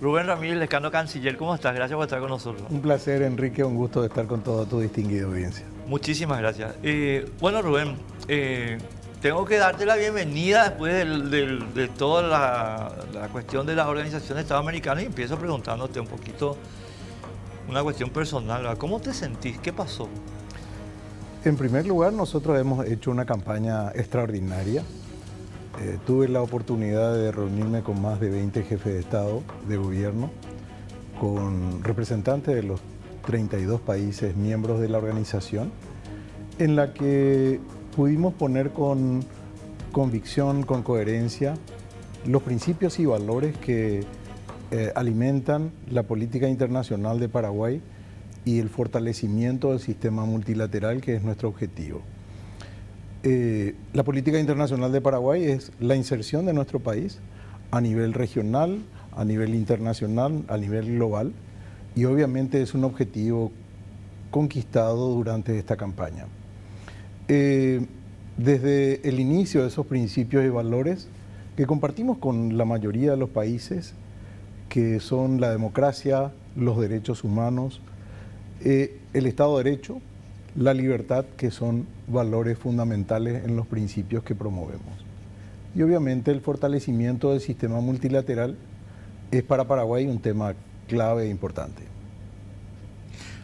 Rubén Ramírez Lescano, canciller, ¿cómo estás? Gracias por estar con nosotros. Un placer, Enrique, un gusto de estar con toda tu distinguida audiencia. Muchísimas gracias. Bueno, Rubén, tengo que darte la bienvenida después de toda la cuestión de la Organización de Estado Americano y empiezo preguntándote un poquito una cuestión personal, ¿verdad? ¿Cómo te sentís? ¿Qué pasó? En primer lugar, nosotros hemos hecho una campaña extraordinaria. Tuve la oportunidad de reunirme con más de 20 jefes de Estado, de gobierno, con representantes de los 32 países miembros de la organización, en la que pudimos poner con convicción, con coherencia, los principios y valores que alimentan la política internacional de Paraguay y el fortalecimiento del sistema multilateral, que es nuestro objetivo. La política internacional de Paraguay es la inserción de nuestro país a nivel regional, a nivel internacional, a nivel global, y obviamente es un objetivo conquistado durante esta campaña. Desde el inicio de esos principios y valores que compartimos con la mayoría de los países, que son la democracia, los derechos humanos, el Estado de Derecho, la libertad, que son valores fundamentales en los principios que promovemos. Y obviamente el fortalecimiento del sistema multilateral es para Paraguay un tema clave e importante.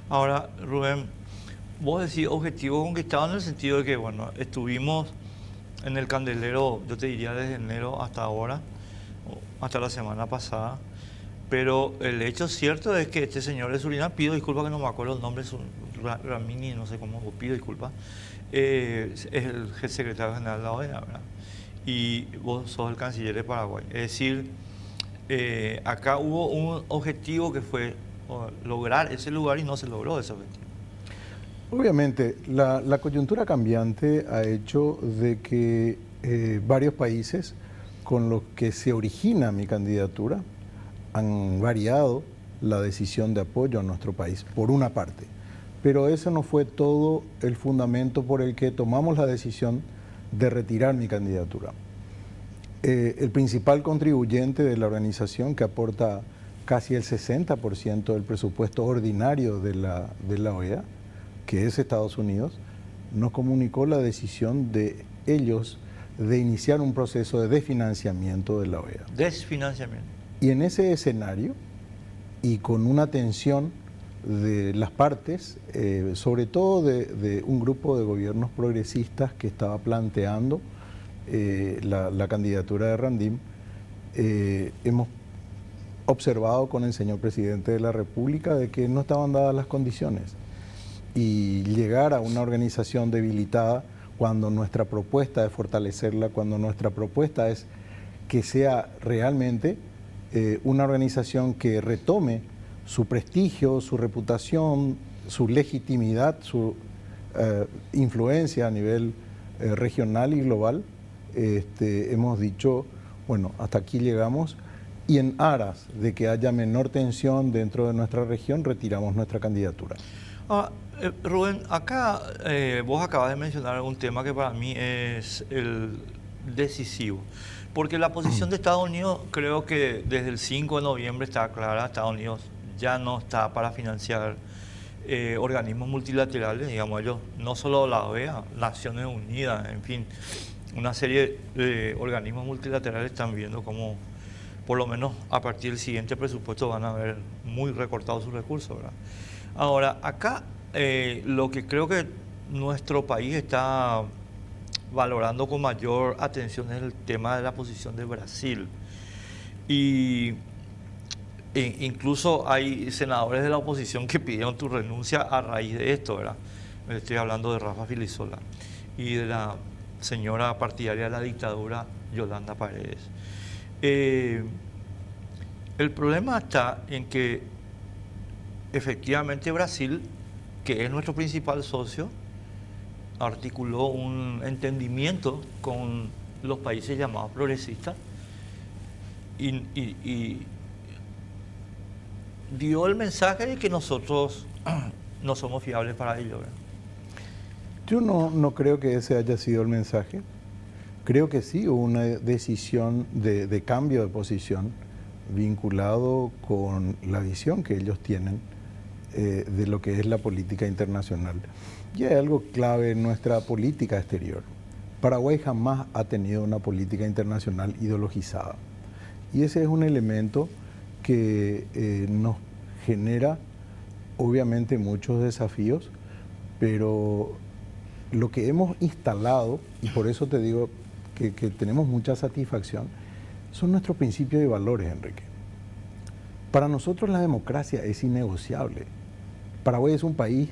Ahora, Rubén, vos decís objetivo conquistado en el sentido de que, bueno, estuvimos en el candelero, yo te diría desde enero hasta ahora, hasta la semana pasada, pero el hecho cierto es que este señor de Surinam, pido disculpas que no me acuerdo el nombre, Ramini, no sé cómo, pido disculpas, es el secretario general de la OEA, ¿verdad? Y vos sos el canciller de Paraguay. Es decir, acá hubo un objetivo que fue lograr ese lugar y no se logró ese objetivo. Obviamente, la coyuntura cambiante ha hecho de que varios países con los que se origina mi candidatura han variado la decisión de apoyo a nuestro país, por una parte. Pero ese no fue todo el fundamento por el que tomamos la decisión de retirar mi candidatura. El principal contribuyente de la organización, que aporta casi el 60% del presupuesto ordinario de la OEA, que es Estados Unidos, nos comunicó la decisión de ellos de iniciar un proceso de desfinanciamiento de la OEA. Desfinanciamiento. Y en ese escenario, y con una tensión de las partes, sobre todo de un grupo de gobiernos progresistas que estaba planteando la candidatura de Randim, hemos observado con el señor presidente de la República de que no estaban dadas las condiciones. Y llegar a una organización debilitada cuando nuestra propuesta es fortalecerla, cuando nuestra propuesta es que sea realmente una organización que retome su prestigio, su reputación, su legitimidad, su influencia a nivel regional y global, hemos dicho, bueno, hasta aquí llegamos, y en aras de que haya menor tensión dentro de nuestra región, retiramos nuestra candidatura. Rubén, acá vos acabas de mencionar un tema que para mí es el decisivo. Porque la posición de Estados Unidos, creo que desde el 5 de noviembre está clara. Estados Unidos ya no está para financiar organismos multilaterales, digamos ellos, no solo la OEA, Naciones Unidas, en fin, una serie de organismos multilaterales están viendo cómo, por lo menos a partir del siguiente presupuesto, van a ver muy recortados sus recursos, ¿verdad? Ahora, acá lo que creo que nuestro país está valorando con mayor atención es el tema de la posición de Brasil. Y incluso hay senadores de la oposición que pidieron tu renuncia a raíz de esto, ¿verdad? Estoy hablando de Rafa Filisola y de la señora partidaria de la dictadura, Yolanda Paredes. El problema está en que efectivamente Brasil, que es nuestro principal socio, articuló un entendimiento con los países llamados progresistas y dio el mensaje de que nosotros no somos fiables para ello, ¿verdad? Yo no creo que ese haya sido el mensaje. Creo que sí hubo una decisión de cambio de posición vinculado con la visión que ellos tienen de lo que es la política internacional. Y hay algo clave en nuestra política exterior. Paraguay jamás ha tenido una política internacional ideologizada. Y ese es un elemento que nos genera obviamente muchos desafíos, pero lo que hemos instalado, y por eso te digo que tenemos mucha satisfacción, son nuestros principios y valores, Enrique. Para nosotros la democracia es innegociable. Paraguay es un país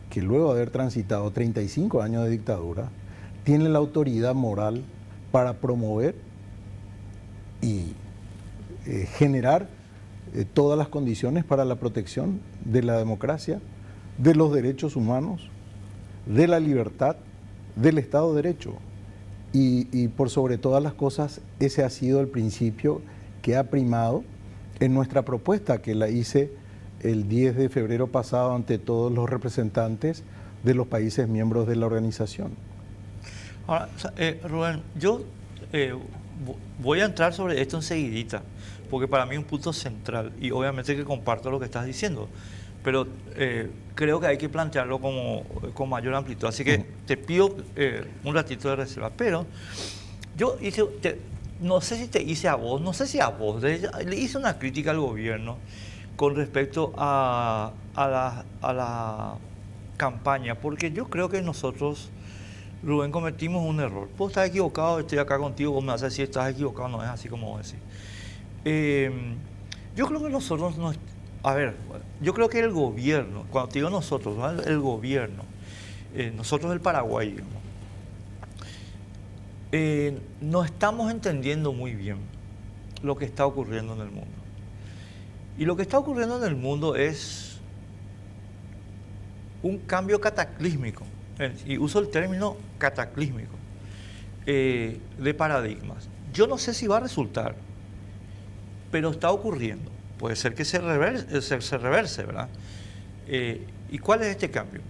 que luego de haber transitado 35 años de dictadura, tiene la autoridad moral para promover y generar todas las condiciones para la protección de la democracia, de los derechos humanos, de la libertad, del Estado de Derecho. Y por sobre todas las cosas, ese ha sido el principio que ha primado en nuestra propuesta, que la hice el 10 de febrero pasado ante todos los representantes de los países miembros de la organización. Ahora, Rubén, yo voy a entrar sobre esto enseguidita, porque para mí es un punto central y obviamente que comparto lo que estás diciendo, pero creo que hay que plantearlo con mayor amplitud. Así que te pido un ratito de reserva. Pero yo no sé si te hice a vos, no sé si a vos, le hice una crítica al gobierno con respecto a la campaña, porque yo creo que nosotros, Rubén, cometimos un error. Vos estás equivocado, estoy acá contigo, vos me vas a decir si estás equivocado, no es así como vos decís. Yo creo que nosotros no... A ver, yo creo que el gobierno, cuando te digo nosotros, ¿no? El gobierno, nosotros el Paraguay, no estamos entendiendo muy bien lo que está ocurriendo en el mundo. Y lo que está ocurriendo en el mundo es un cambio cataclísmico, y uso el término cataclísmico, de paradigmas. Yo no sé si va a resultar, pero está ocurriendo. Puede ser que se reverse, ¿verdad? ¿Y cuál es este cambio?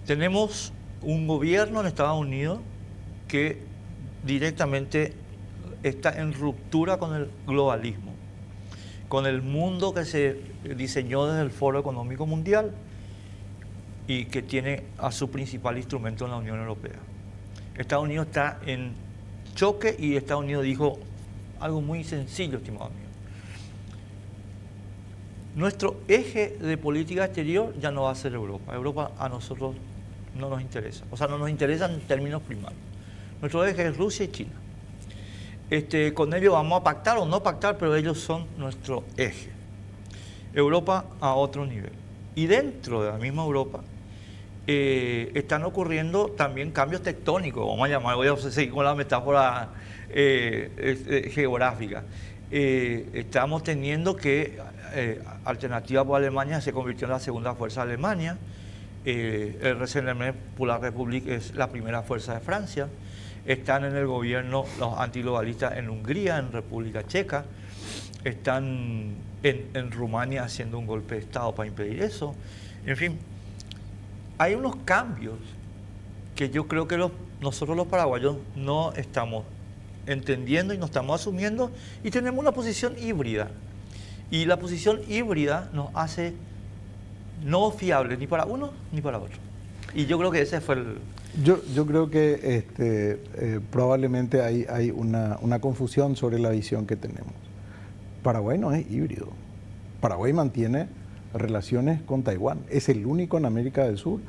Tenemos un gobierno en Estados Unidos que directamente está en ruptura con el globalismo, con el mundo que se diseñó desde el Foro Económico Mundial y que tiene a su principal instrumento en la Unión Europea. Estados Unidos está en choque y Estados Unidos dijo algo muy sencillo, estimado amigo. Nuestro eje de política exterior ya no va a ser Europa. Europa a nosotros no nos interesa. O sea, no nos interesa en términos primarios. Nuestro eje es Rusia y China. Con ellos vamos a pactar o no pactar, pero ellos son nuestro eje. Europa a otro nivel. Y dentro de la misma Europa están ocurriendo también cambios tectónicos, vamos a llamar, voy a seguir con la metáfora geográfica. Estamos teniendo que Alternativa por Alemania se convirtió en la segunda fuerza de Alemania, el Rassemblement pour la République es la primera fuerza de Francia, están en el gobierno los antiglobalistas en Hungría, en República Checa, están en Rumania haciendo un golpe de Estado para impedir eso. En fin, hay unos cambios que yo creo que nosotros los paraguayos no estamos entendiendo y no estamos asumiendo, y tenemos una posición híbrida. Y la posición híbrida nos hace no fiable ni para uno ni para otro. Y yo creo que ese fue el... Yo creo que probablemente hay una confusión sobre la visión que tenemos. Paraguay no es híbrido. Paraguay mantiene relaciones con Taiwán. Es el único en América del Sur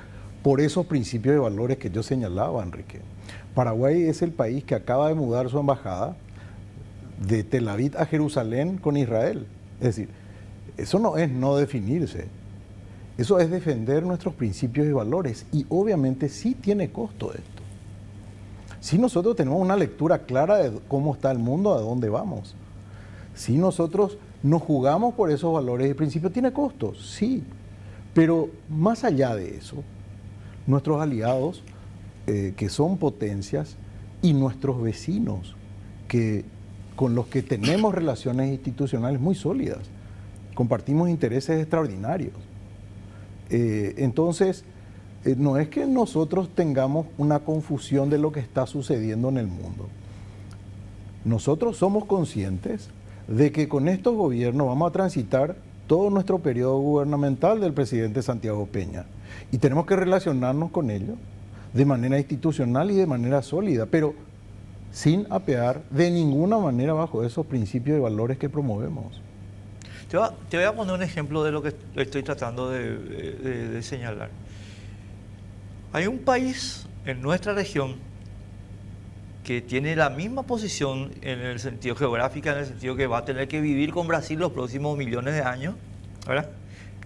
por esos principios y valores que yo señalaba, Enrique. Paraguay es el país que acaba de mudar su embajada de Tel Aviv a Jerusalén con Israel. Es decir, eso no es no definirse. Eso es defender nuestros principios y valores. Y obviamente sí tiene costo esto. Si nosotros tenemos una lectura clara de cómo está el mundo, a dónde vamos. Si nosotros nos jugamos por esos valores y principios, tiene costos, sí. Pero más allá de eso, nuestros aliados, que son potencias, y nuestros vecinos, con los que tenemos relaciones institucionales muy sólidas, compartimos intereses extraordinarios. Entonces, no es que nosotros tengamos una confusión de lo que está sucediendo en el mundo. Nosotros somos conscientes de que con estos gobiernos vamos a transitar todo nuestro periodo gubernamental del presidente Santiago Peña. Y tenemos que relacionarnos con ellos de manera institucional y de manera sólida, pero sin apear de ninguna manera bajo esos principios y valores que promovemos. Te voy a poner un ejemplo de lo que estoy tratando de señalar. Hay un país en nuestra región que tiene la misma posición en el sentido geográfico, en el sentido que va a tener que vivir con Brasil los próximos millones de años, ¿verdad?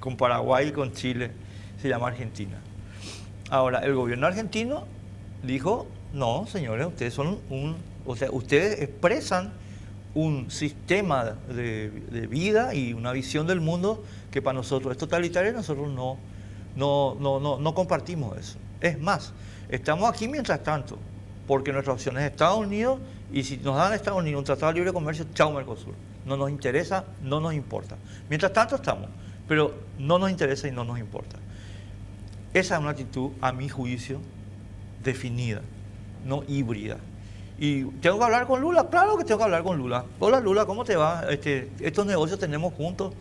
Con Paraguay y con Chile, se llama Argentina. Ahora, el gobierno argentino dijo, no, señores, ustedes son ustedes expresan un sistema de vida y una visión del mundo que para nosotros es totalitaria y nosotros no compartimos eso. Es más, estamos aquí mientras tanto, porque nuestra opción es Estados Unidos, y si nos dan Estados Unidos un tratado de libre comercio, chao Mercosur. No nos interesa, no nos importa. Mientras tanto estamos, pero no nos interesa y no nos importa. Esa es una actitud, a mi juicio, definida, no híbrida. Y tengo que hablar con Lula, claro que tengo que hablar con Lula. Hola Lula, ¿cómo te va? Estos negocios tenemos juntos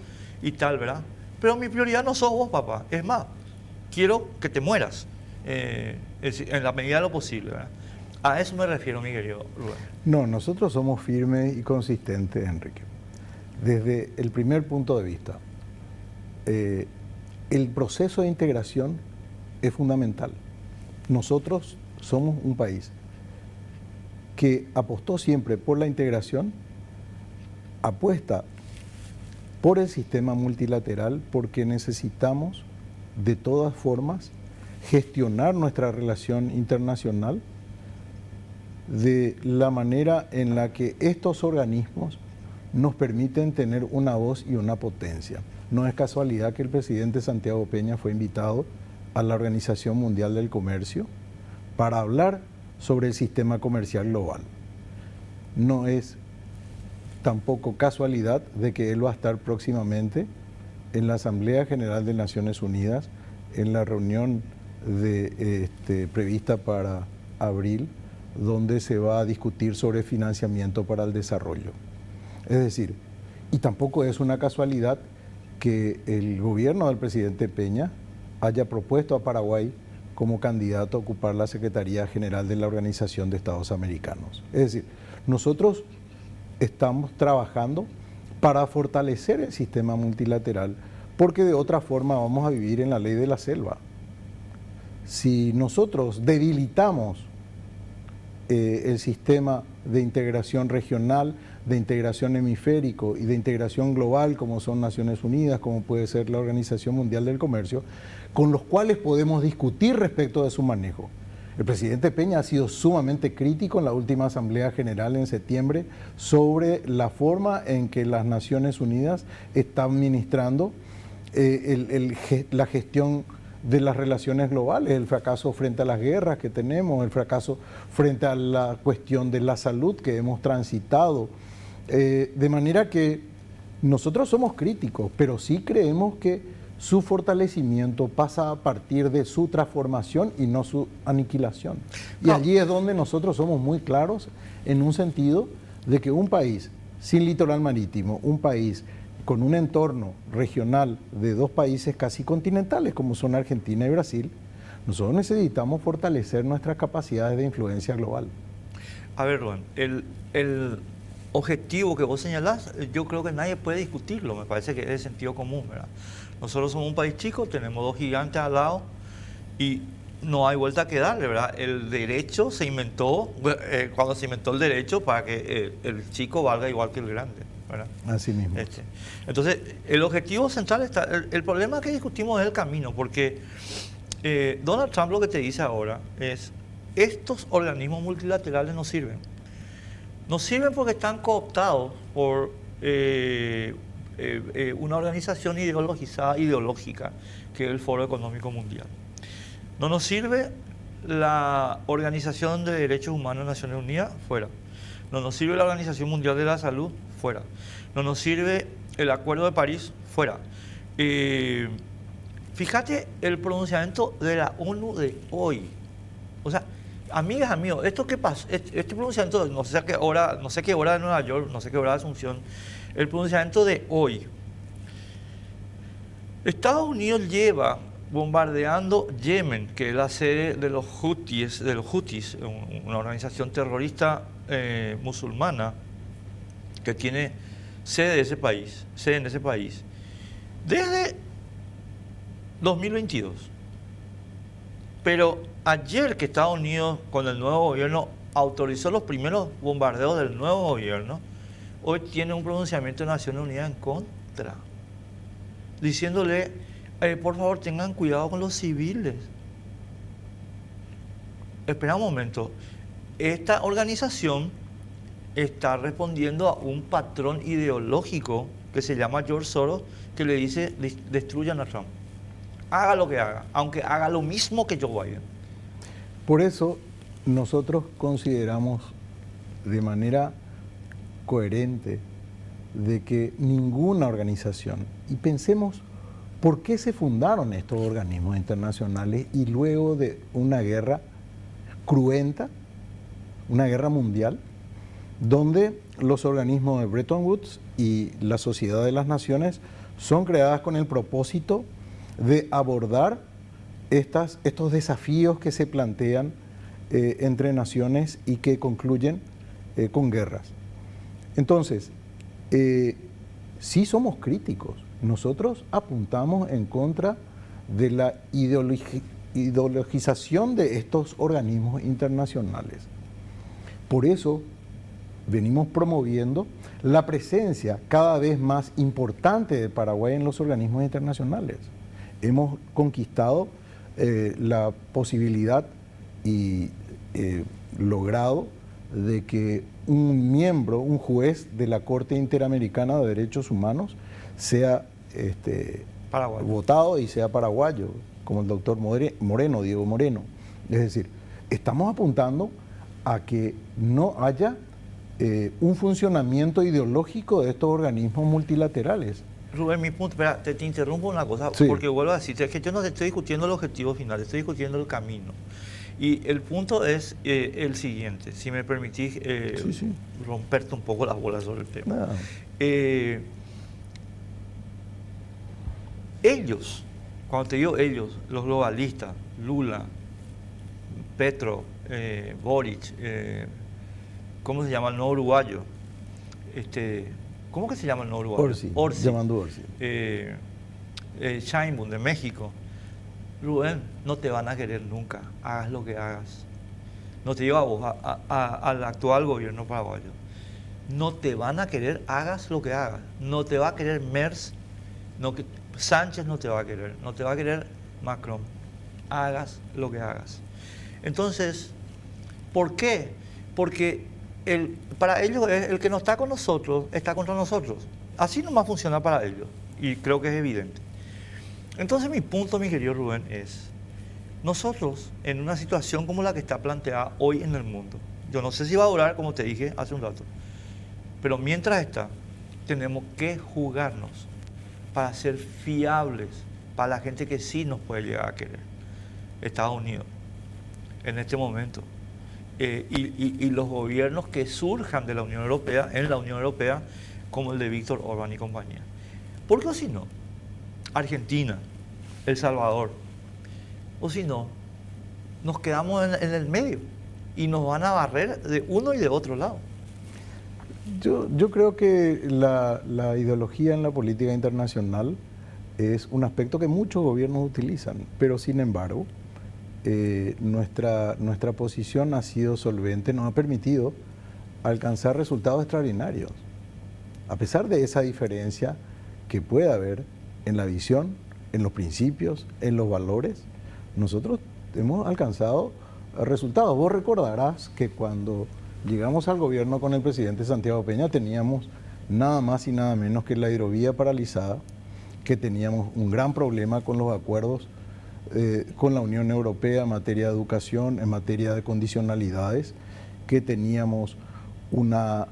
y tal, ¿verdad? Pero mi prioridad no sos vos, papá. Es más, quiero que te mueras en la medida de lo posible, ¿verdad? A eso me refiero, mi querido Rubén. No, nosotros somos firmes y consistentes, Enrique. Desde el primer punto de vista, el proceso de integración es fundamental. Nosotros somos un país que apostó siempre por la integración, apuesta por el sistema multilateral porque necesitamos de todas formas gestionar nuestra relación internacional de la manera en la que estos organismos nos permiten tener una voz y una potencia. No es casualidad que el presidente Santiago Peña fue invitado a la Organización Mundial del Comercio para hablar sobre el sistema comercial global. No es tampoco casualidad de que él va a estar próximamente en la Asamblea General de Naciones Unidas, en la reunión prevista para abril, donde se va a discutir sobre financiamiento para el desarrollo. Es decir, y tampoco es una casualidad que el gobierno del presidente Peña haya propuesto a Paraguay como candidato a ocupar la Secretaría General de la Organización de Estados Americanos. Es decir, nosotros estamos trabajando para fortalecer el sistema multilateral, porque de otra forma vamos a vivir en la ley de la selva. Si nosotros debilitamos el sistema de integración regional, de integración hemisférico y de integración global, como son Naciones Unidas, como puede ser la Organización Mundial del Comercio, con los cuales podemos discutir respecto de su manejo. El presidente Peña ha sido sumamente crítico en la última Asamblea General en septiembre sobre la forma en que las Naciones Unidas están administrando la gestión de las relaciones globales, el fracaso frente a las guerras que tenemos, el fracaso frente a la cuestión de la salud que hemos transitado. De manera que nosotros somos críticos, pero sí creemos que su fortalecimiento pasa a partir de su transformación y no su aniquilación. Y allí es donde nosotros somos muy claros en un sentido de que un país sin litoral marítimo, un país con un entorno regional de dos países casi continentales como son Argentina y Brasil, nosotros necesitamos fortalecer nuestras capacidades de influencia global. A ver, Rubén, el objetivo que vos señalás, yo creo que nadie puede discutirlo, me parece que es de sentido común, ¿verdad? Nosotros somos un país chico, tenemos dos gigantes al lado y no hay vuelta que darle, ¿verdad? El derecho se inventó, cuando se inventó el derecho para que el chico valga igual que el grande, ¿verdad? Así mismo. Entonces, el objetivo central está, el problema que discutimos es el camino, porque Donald Trump lo que te dice ahora es, estos organismos multilaterales no sirven. No sirven porque están cooptados por una organización ideológica, que es el Foro Económico Mundial. No nos sirve la Organización de Derechos Humanos de Naciones Unidas, fuera. No nos sirve la Organización Mundial de la Salud, fuera. No nos sirve el Acuerdo de París, fuera. Fíjate el pronunciamiento de la ONU de hoy. O sea, amigas, amigos, esto que pasa, este pronunciamiento, no sé qué hora de Nueva York, no sé qué hora de Asunción, El pronunciamiento de hoy. Estados Unidos lleva bombardeando Yemen, que es la sede de los Houthis, una organización terrorista musulmana que tiene sede en ese país, desde 2022. Pero ayer que Estados Unidos, con el nuevo gobierno, autorizó los primeros bombardeos del nuevo gobierno, hoy tiene un pronunciamiento de Naciones Unidas en contra, diciéndole, por favor tengan cuidado con los civiles. Espera un momento, esta organización está respondiendo a un patrón ideológico que se llama George Soros, que le dice, destruyan a Trump. Haga lo que haga, aunque haga lo mismo que Joe Biden. Por eso nosotros consideramos de manera coherente de que ninguna organización, y pensemos por qué se fundaron estos organismos internacionales y luego de una guerra cruenta, una guerra mundial, donde los organismos de Bretton Woods y la Sociedad de las Naciones son creadas con el propósito de abordar estos desafíos que se plantean entre naciones y que concluyen con guerras. Entonces, sí somos críticos. Nosotros apuntamos en contra de la ideologización de estos organismos internacionales. Por eso venimos promoviendo la presencia cada vez más importante de Paraguay en los organismos internacionales. Hemos conquistado la posibilidad y logrado de que un miembro, un juez de la Corte Interamericana de Derechos Humanos sea votado y sea paraguayo, como el doctor Moreno, Diego Moreno. Es decir, estamos apuntando a que no haya un funcionamiento ideológico de estos organismos multilaterales. Rubén, mi punto, espera, te interrumpo una cosa, sí, porque vuelvo a decirte, es que yo no te estoy discutiendo el objetivo final, estoy discutiendo el camino. Y el punto es el siguiente, si me permitís sí. romperte un poco las bolas sobre el tema. No. Ellos, cuando te digo ellos, los globalistas, Lula, Petro, Boric, ¿cómo se llama el nuevo uruguayo? ¿Cómo que se llama el nuevo uruguayo? Orsi. Llamando Orsi. Sheinbaum de México. Rubén, no te van a querer nunca, hagas lo que hagas. No te digo a vos, al actual gobierno paraguayo. No te van a querer, hagas lo que hagas. No te va a querer Merz, Sánchez no te va a querer, no te va a querer Macron. Hagas lo que hagas. Entonces, ¿por qué? Porque para ellos el que no está con nosotros está contra nosotros. Así nomás funciona para ellos y creo que es evidente. Entonces mi punto, mi querido Rubén, es nosotros en una situación como la que está planteada hoy en el mundo, yo no sé si va a durar, como te dije hace un rato, pero mientras está, tenemos que jugarnos para ser fiables para la gente que sí nos puede llegar a querer. Estados Unidos, en este momento. Y los gobiernos que surjan de la Unión Europea, en la Unión Europea, como el de Víctor Orbán y compañía. Porque o si no, Argentina, El Salvador, o si no, nos quedamos en el medio y nos van a barrer de uno y de otro lado. Yo creo que la ideología en la política internacional es un aspecto que muchos gobiernos utilizan, pero sin embargo, nuestra posición ha sido solvente, nos ha permitido alcanzar resultados extraordinarios. A pesar de esa diferencia que puede haber en la visión, en los principios, en los valores, nosotros hemos alcanzado resultados. Vos recordarás que cuando llegamos al gobierno con el presidente Santiago Peña teníamos nada más y nada menos que la hidrovía paralizada, que teníamos un gran problema con los acuerdos con la Unión Europea en materia de educación, en materia de condicionalidades, que teníamos una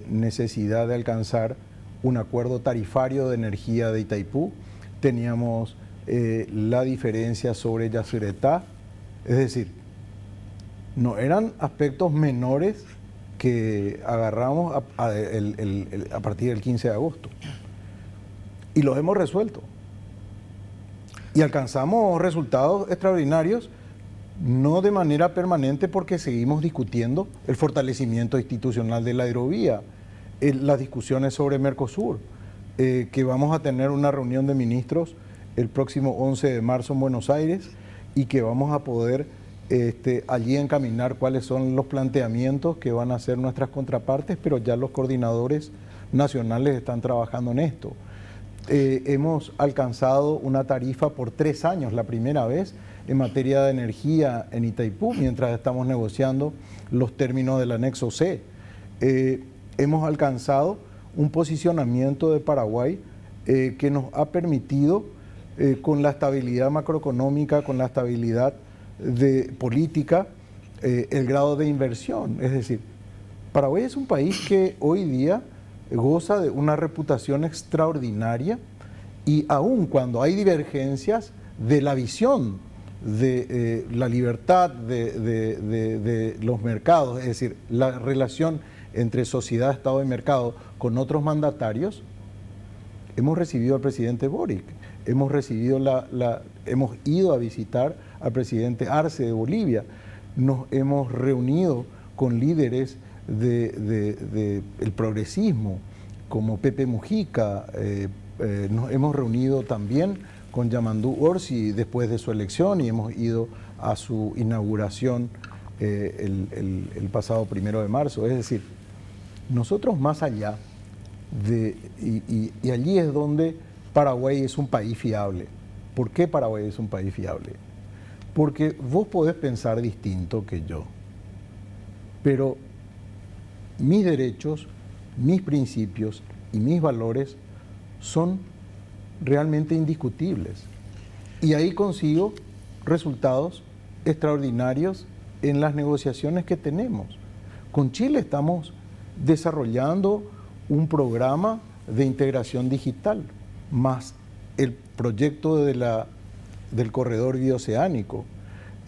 necesidad de alcanzar un acuerdo tarifario de energía de Itaipú, teníamos la diferencia sobre Yacyretá, es decir, no eran aspectos menores que agarramos a partir del 15 de agosto. Y los hemos resuelto. Y alcanzamos resultados extraordinarios, no de manera permanente porque seguimos discutiendo el fortalecimiento institucional de la aerovía, las discusiones sobre Mercosur, que vamos a tener una reunión de ministros el próximo 11 de marzo en Buenos Aires y que vamos a poder allí encaminar cuáles son los planteamientos que van a hacer nuestras contrapartes, pero ya los coordinadores nacionales están trabajando en esto. Hemos alcanzado una tarifa por 3 años, la primera vez, en materia de energía en Itaipú, mientras estamos negociando los términos del anexo C. Hemos alcanzado un posicionamiento de Paraguay que nos ha permitido, con la estabilidad macroeconómica, con la estabilidad de política, el grado de inversión. Es decir, Paraguay es un país que hoy día goza de una reputación extraordinaria y aun cuando hay divergencias de la visión de la libertad de los mercados, es decir, la relación entre sociedad, Estado y mercado con otros mandatarios, hemos recibido al presidente Boric, hemos ido a visitar al presidente Arce de Bolivia, nos hemos reunido con líderes del progresismo, como Pepe Mujica, nos hemos reunido también con Yamandú Orsi después de su elección y hemos ido a su inauguración el pasado 1 de marzo. Es decir, nosotros más allá y allí es donde Paraguay es un país fiable. ¿Por qué Paraguay es un país fiable? Porque vos podés pensar distinto que yo, pero mis derechos, mis principios y mis valores son realmente indiscutibles. Y ahí consigo resultados extraordinarios en las negociaciones que tenemos. Con Chile estamos desarrollando un programa de integración digital, más el proyecto del corredor bioceánico,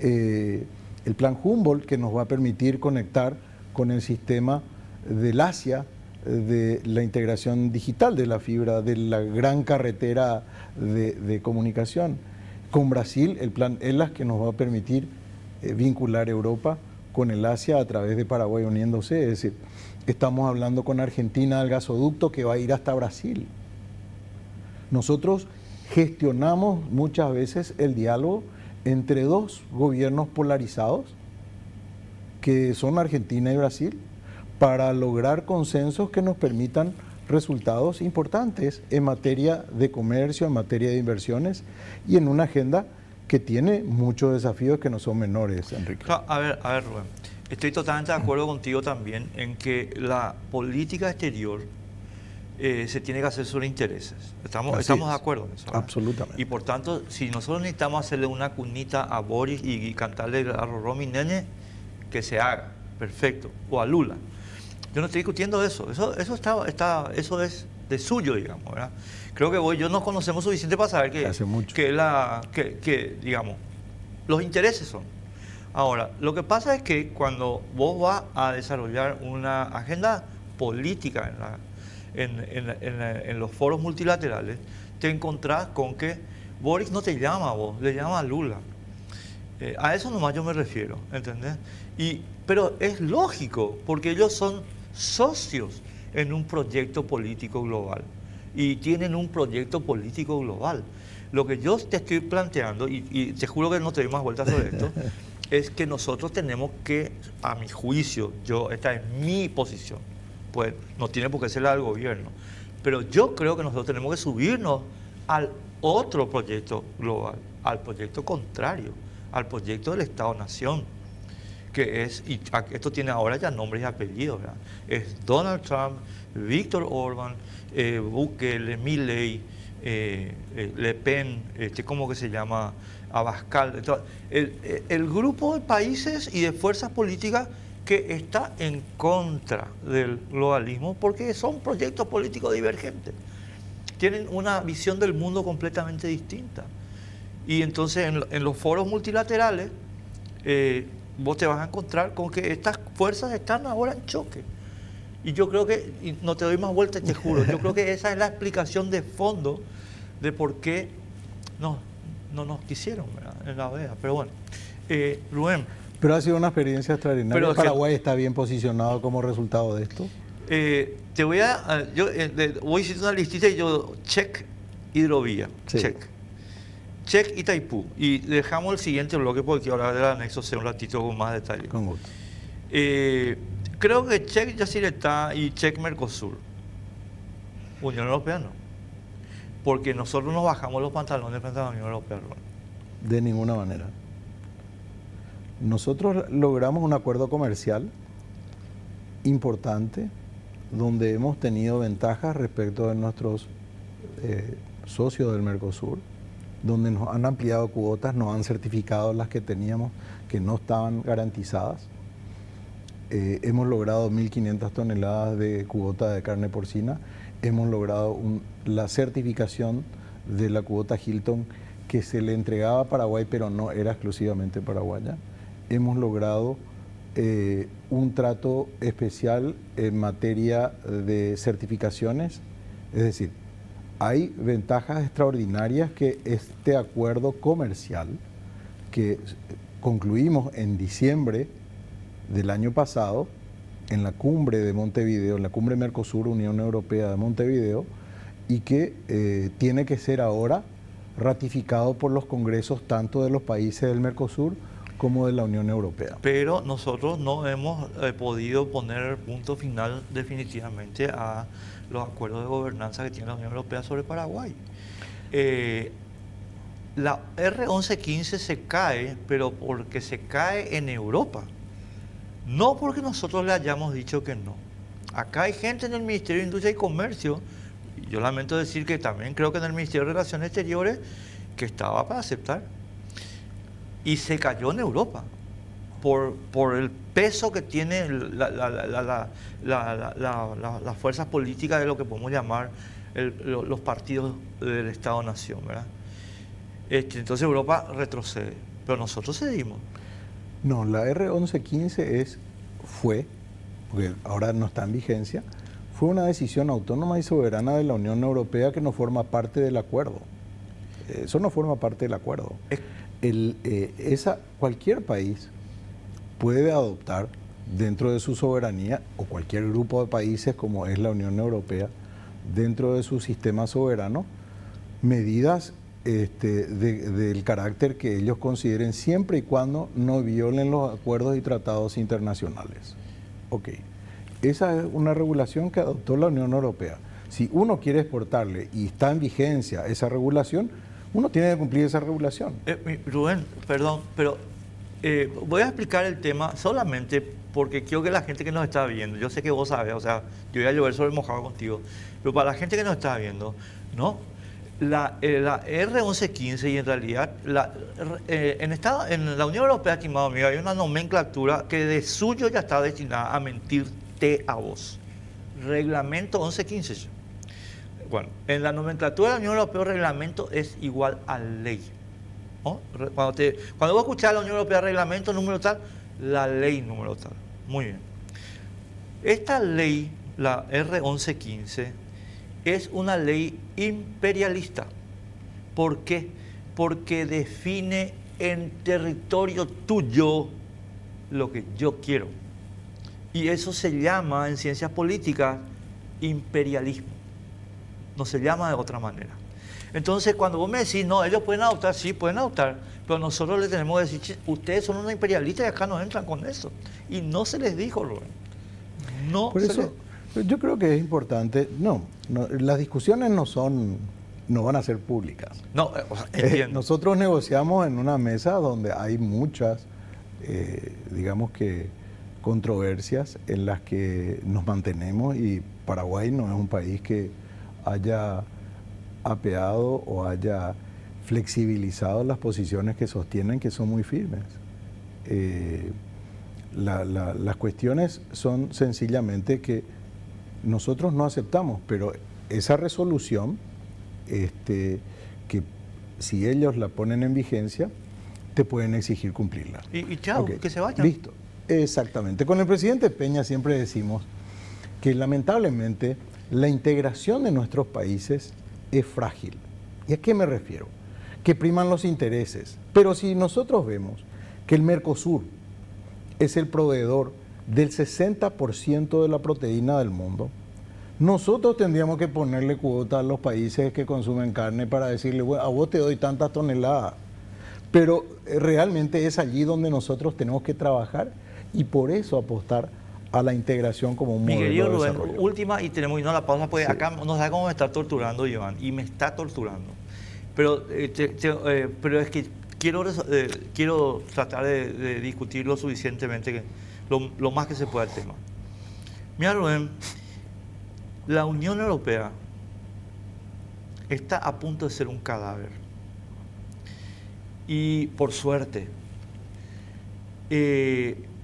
el plan Humboldt, que nos va a permitir conectar con el sistema del Asia de la integración digital de la fibra, de la gran carretera de comunicación. Con Brasil, el plan ELAS, que nos va a permitir vincular Europa con el Asia a través de Paraguay uniéndose. Es decir, estamos hablando con Argentina del gasoducto que va a ir hasta Brasil. Nosotros gestionamos muchas veces el diálogo entre dos gobiernos polarizados, que son Argentina y Brasil, para lograr consensos que nos permitan resultados importantes en materia de comercio, en materia de inversiones y en una agenda que tiene muchos desafíos que no son menores, Enrique. A ver, Rubén, estoy totalmente de acuerdo contigo también en que la política exterior se tiene que hacer sobre intereses. Estamos de acuerdo en eso, ¿verdad? Absolutamente. Y por tanto, si nosotros necesitamos hacerle una cunita a Boris y cantarle a Rorró, mi nene, que se haga, perfecto, o a Lula. Yo no estoy discutiendo eso, eso es de suyo, digamos, ¿verdad? Creo que yo nos conocemos suficiente para saber que digamos, los intereses son. Ahora, lo que pasa es que cuando vos vas a desarrollar una agenda política en los foros multilaterales, te encontrás con que Boris no te llama a vos, le llama a Lula. A eso nomás yo me refiero, ¿entendés? Pero es lógico, porque ellos son socios en un proyecto político global y tienen un proyecto político global. Lo que yo te estoy planteando, y te juro que no te doy más vueltas sobre esto, es que nosotros tenemos que, a mi juicio, esta es mi posición, pues no tiene por qué ser la del gobierno, pero yo creo que nosotros tenemos que subirnos al otro proyecto global, al proyecto contrario, al proyecto del Estado-Nación, que es, y esto tiene ahora ya nombres y apellidos, ¿verdad? Es Donald Trump, Víctor Orbán, Bukele, Milei, Le Pen, ¿cómo que se llama? Abascal. El grupo de países y de fuerzas políticas que está en contra del globalismo porque son proyectos políticos divergentes. Tienen una visión del mundo completamente distinta. Y entonces en los foros multilaterales vos te vas a encontrar con que estas fuerzas están ahora en choque. Y yo creo que, y no te doy más vueltas, te juro, yo creo que esa es la explicación de fondo de por qué no nos quisieron, ¿verdad?, en la OEA. Pero bueno, Rubén. Pero ha sido una experiencia extraordinaria. Pero ¿Paraguay está bien posicionado como resultado de esto? Te voy a... voy a decir una listita y yo... Check hidrovía. Sí. Check Itaipú. Y dejamos el siguiente bloque porque quiero hablar del anexo C un ratito con más detalle. Con gusto. Creo que Check Yacyretá y Check Mercosur. Unión Europea no. Porque nosotros nos bajamos los pantalones frente a la Unión Europea. De ninguna manera. Nosotros logramos un acuerdo comercial importante donde hemos tenido ventajas respecto de nuestros socios del Mercosur, donde nos han ampliado cuotas, nos han certificado las que teníamos que no estaban garantizadas. Hemos logrado 1.500 toneladas de cuota de carne porcina, hemos logrado la certificación de la cuota Hilton que se le entregaba a Paraguay, pero no era exclusivamente paraguaya. Hemos logrado un trato especial en materia de certificaciones, es decir, hay ventajas extraordinarias que este acuerdo comercial que concluimos en diciembre del año pasado en la cumbre de Montevideo, en la cumbre Mercosur, Unión Europea de Montevideo, y que tiene que ser ahora ratificado por los congresos tanto de los países del Mercosur como de la Unión Europea. Pero nosotros no hemos podido poner punto final definitivamente a los acuerdos de gobernanza que tiene la Unión Europea sobre Paraguay. La R1115 se cae, pero porque se cae en Europa, no porque nosotros le hayamos dicho que no. Acá hay gente en el Ministerio de Industria y Comercio, y yo lamento decir que también creo que en el Ministerio de Relaciones Exteriores, que estaba para aceptar. Y se cayó en Europa por el peso que tienen las fuerzas políticas de lo que podemos llamar los partidos del Estado-Nación, ¿verdad? Entonces Europa retrocede, pero nosotros cedimos. No, la R1115 fue, porque ahora no está en vigencia, fue una decisión autónoma y soberana de la Unión Europea que no forma parte del acuerdo. Eso no forma parte del acuerdo. Cualquier país puede adoptar dentro de su soberanía, o cualquier grupo de países como es la Unión Europea, dentro de su sistema soberano, medidas del carácter que ellos consideren siempre y cuando no violen los acuerdos y tratados internacionales. Ok, esa es una regulación que adoptó la Unión Europea. Si uno quiere exportarle y está en vigencia esa regulación, uno tiene que cumplir esa regulación. Rubén, perdón, pero voy a explicar el tema solamente porque quiero que la gente que nos está viendo, yo sé que vos sabés, o sea, yo voy a llover sobre mojado contigo, pero para la gente que nos está viendo, ¿no? La R1115 y en realidad en la Unión Europea, estimado amigo, hay una nomenclatura que de suyo ya está destinada a mentirte a vos. Reglamento 1115. Bueno, en la nomenclatura de la Unión Europea, el reglamento es igual a ley, ¿no? Cuando vos escuchás la Unión Europea, reglamento número tal, la ley número tal. Muy bien. Esta ley, la R1115, es una ley imperialista. ¿Por qué? Porque define en territorio tuyo lo que yo quiero. Y eso se llama en ciencias políticas imperialismo. No se llama de otra manera. Entonces, cuando vos me decís, no, ellos pueden adoptar, sí, pueden adoptar, pero nosotros les tenemos que decir, ustedes son unos imperialistas y acá no entran con eso. Y no se les dijo, Rubén. No. Por eso, yo creo que es importante, las discusiones no van a ser públicas. No, entiendo. Nosotros negociamos en una mesa donde hay muchas, digamos que, controversias en las que nos mantenemos, y Paraguay no es un país que haya apeado o haya flexibilizado las posiciones que sostienen, que son muy firmes. Las cuestiones son sencillamente que nosotros no aceptamos, pero esa resolución, que si ellos la ponen en vigencia, te pueden exigir cumplirla. Y chao, Okay. que se vayan. Listo. Exactamente. Con el presidente Peña siempre decimos que lamentablemente la integración de nuestros países es frágil. ¿Y a qué me refiero? Que priman los intereses. Pero si nosotros vemos que el Mercosur es el proveedor del 60% de la proteína del mundo, nosotros tendríamos que ponerle cuota a los países que consumen carne para decirle, bueno, a vos te doy tantas toneladas. Pero realmente es allí donde nosotros tenemos que trabajar y por eso apostar a la integración como un modelo de Mi querido desarrollo. Rubén, última y tenemos que irnos a la pausa, porque Sí. acá no sabe cómo me está torturando Iván, y me está torturando. Pero, pero es que quiero tratar de discutir lo suficientemente, lo más que se pueda el tema. Mira, Rubén, la Unión Europea está a punto de ser un cadáver. Y por suerte,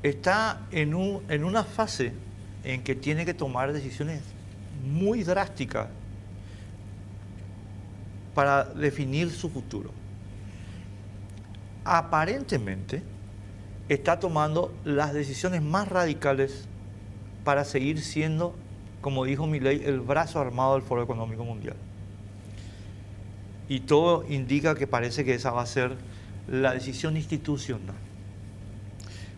está en una fase en que tiene que tomar decisiones muy drásticas para definir su futuro. Aparentemente, está tomando las decisiones más radicales para seguir siendo, como dijo Milei, el brazo armado del Foro Económico Mundial. Y todo indica que parece que esa va a ser la decisión institucional.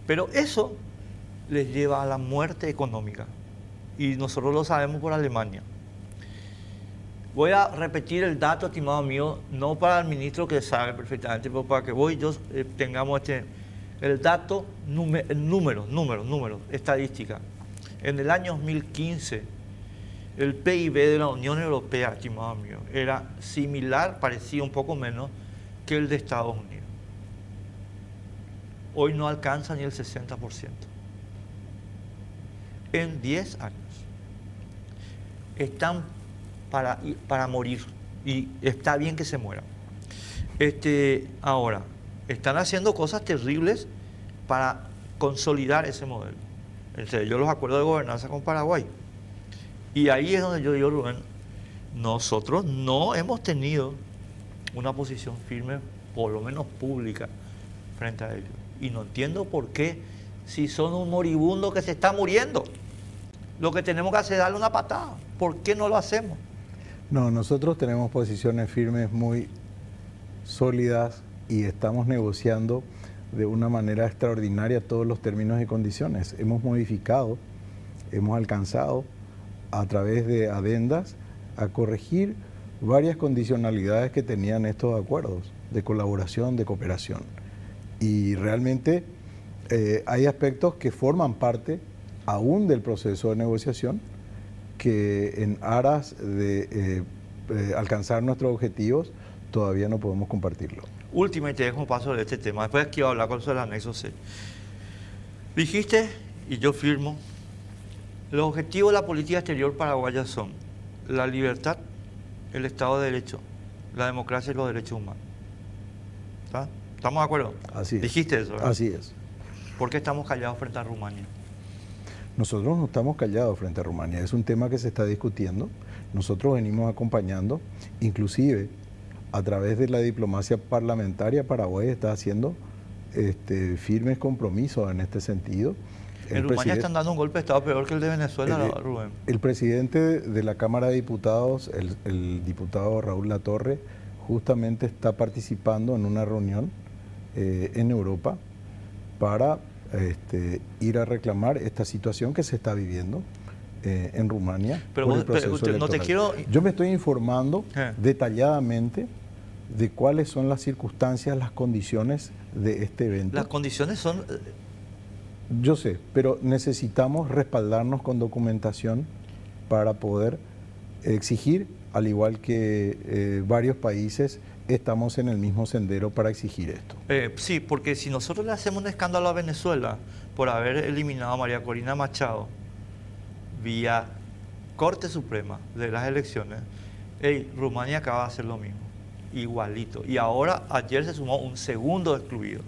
Pero eso les lleva a la muerte económica. Y nosotros lo sabemos por Alemania. Voy a repetir el dato, estimado mío, no para el ministro que sabe perfectamente, pero para que vos y yo tengamos el dato, números, estadística. En el año 2015, el PIB de la Unión Europea, estimado mío, era similar, parecía un poco menos, que el de Estados Unidos. Hoy no alcanza ni el 60%. En 10 años. Están para morir. Y está bien que se mueran. Ahora, están haciendo cosas terribles para consolidar ese modelo. Yo los acuerdos de gobernanza con Paraguay. Y ahí es donde yo digo, Rubén, nosotros no hemos tenido una posición firme, por lo menos pública, frente a ellos. Y no entiendo por qué, si son un moribundo que se está muriendo, lo que tenemos que hacer es darle una patada. ¿Por qué no lo hacemos? No, nosotros tenemos posiciones firmes muy sólidas y estamos negociando de una manera extraordinaria todos los términos y condiciones. Hemos modificado, hemos alcanzado a través de adendas a corregir varias condicionalidades que tenían estos acuerdos de colaboración, de cooperación. Y realmente hay aspectos que forman parte aún del proceso de negociación que en aras de alcanzar nuestros objetivos todavía no podemos compartirlo. Última, y te dejo un paso de este tema. Después quiero hablar con eso del anexo C. Dijiste, y yo firmo, los objetivos de la política exterior paraguaya son la libertad, el Estado de Derecho, la democracia y los derechos humanos. ¿Está? ¿Estamos de acuerdo? Así es. Dijiste eso, ¿verdad? Así es. ¿Por qué estamos callados frente a Rumania? Nosotros no estamos callados frente a Rumania, es un tema que se está discutiendo. Nosotros venimos acompañando, inclusive a través de la diplomacia parlamentaria, Paraguay está haciendo firmes compromisos en este sentido. En Rumania están dando un golpe de Estado peor que el de Venezuela, Rubén. El presidente de la Cámara de Diputados, el diputado Raúl Latorre, justamente está participando en una reunión en Europa para ir a reclamar esta situación que se está viviendo en Rumania. Pero por el proceso no te electoral. quiero... Yo me estoy informando detalladamente de cuáles son las circunstancias, las condiciones de este evento. Las condiciones son... Yo sé, pero necesitamos respaldarnos con documentación para poder exigir, al igual que varios países, estamos en el mismo sendero para exigir esto. Sí, porque si nosotros le hacemos un escándalo a Venezuela por haber eliminado a María Corina Machado vía Corte Suprema de las elecciones, Rumania acaba de hacer lo mismo, igualito. Y ahora, ayer se sumó un segundo excluido.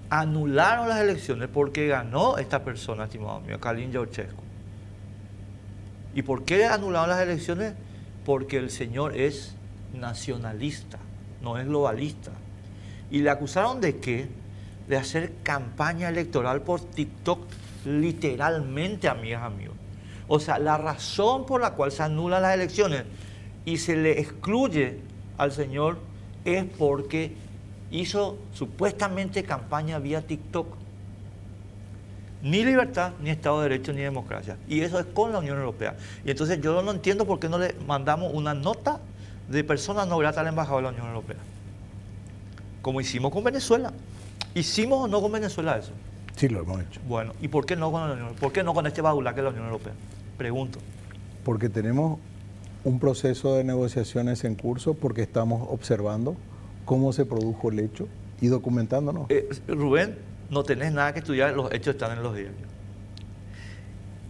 Anularon las elecciones porque ganó esta persona, estimado mío, Călin Georgescu. ¿Y por qué anularon las elecciones? Porque el señor es nacionalista, no es globalista. ¿Y le acusaron de qué? de hacer campaña electoral por TikTok, literalmente, amigas, amigos. O sea, la razón por la cual se anulan las elecciones y se le excluye al señor es porque hizo supuestamente campaña vía TikTok. Ni libertad, ni Estado de Derecho, ni democracia. Y eso es con la Unión Europea. Y entonces yo no entiendo por qué no le mandamos una nota de persona no grata al embajador de la Unión Europea. Como hicimos con Venezuela. ¿Hicimos o no con Venezuela eso? Sí, lo hemos hecho. Bueno, ¿y por qué no con la Unión Europea? ¿Por qué no con este badulaque de la Unión Europea? Pregunto. Porque tenemos un proceso de negociaciones en curso, porque estamos observando cómo se produjo el hecho y documentándonos. Rubén, no tenés nada que estudiar, los hechos están en los diarios.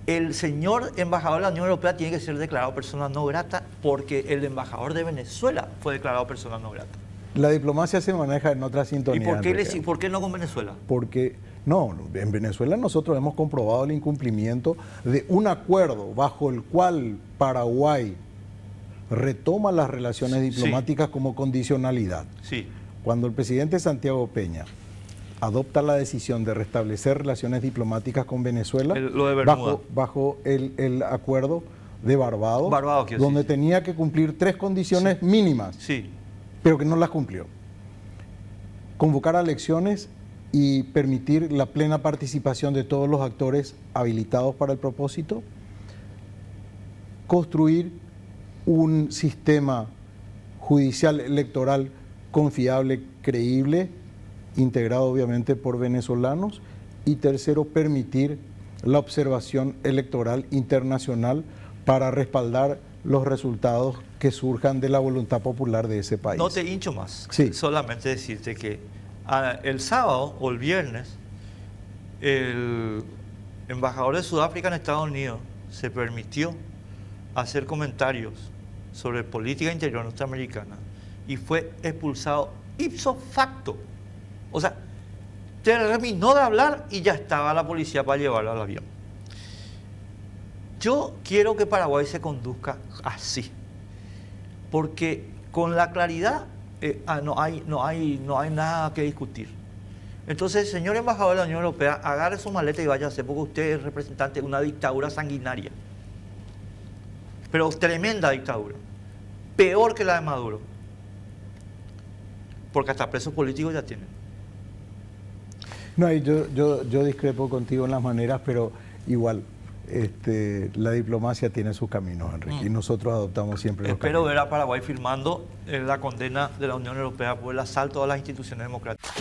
El señor embajador de la Unión Europea tiene que ser declarado persona no grata porque el embajador de Venezuela fue declarado persona no grata. La diplomacia se maneja en otra sintonía. ¿Y por qué no con Venezuela? Porque, no, en Venezuela nosotros hemos comprobado el incumplimiento de un acuerdo bajo el cual Paraguay retoma las relaciones diplomáticas como condicionalidad. Sí. Cuando el presidente Santiago Peña adopta la decisión de restablecer relaciones diplomáticas con Venezuela, lo de Bermuda, bajo el acuerdo de Barbados, donde sí, tenía que cumplir 3 condiciones mínimas, pero que no las cumplió. Convocar a elecciones y permitir la plena participación de todos los actores habilitados para el propósito, construir un sistema judicial electoral confiable, creíble, integrado obviamente por venezolanos, y tercero, permitir la observación electoral internacional para respaldar los resultados que surjan de la voluntad popular de ese país. No te hincho más, sí. Solamente decirte que el sábado o el viernes el embajador de Sudáfrica en Estados Unidos se permitió hacer comentarios sobre política interior norteamericana y fue expulsado ipso facto. O sea, terminó de hablar y ya estaba la policía para llevarlo al avión. Yo quiero que Paraguay se conduzca así, porque con la claridad no hay nada que discutir. Entonces, señor embajador de la Unión Europea, agarre su maleta y váyase, porque usted es representante de una dictadura sanguinaria. Pero tremenda dictadura, peor que la de Maduro, porque hasta presos políticos ya tienen. No, yo discrepo contigo en las maneras, pero igual la diplomacia tiene sus caminos, Enrique, y nosotros adoptamos siempre los caminos. Espero ver a Paraguay firmando la condena de la Unión Europea por el asalto a las instituciones democráticas.